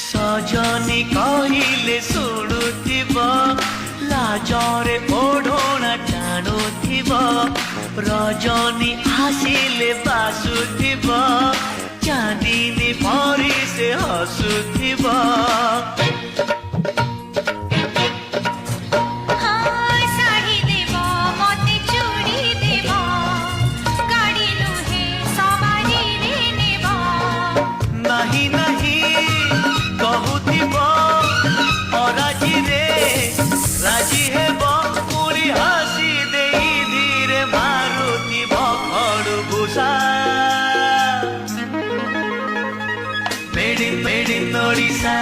सजनी कहले शुणुथिब लाजरे ओढ़ना टाणुथिब रजनी आसिले बासुथिब चांदिनी परी से हसुथिब नहीं नहीं कहूथिब अराजी रे राजी हेब पूरी हसी दे धीरे मारुथिब खड़भूषा मेड इन ओडिशा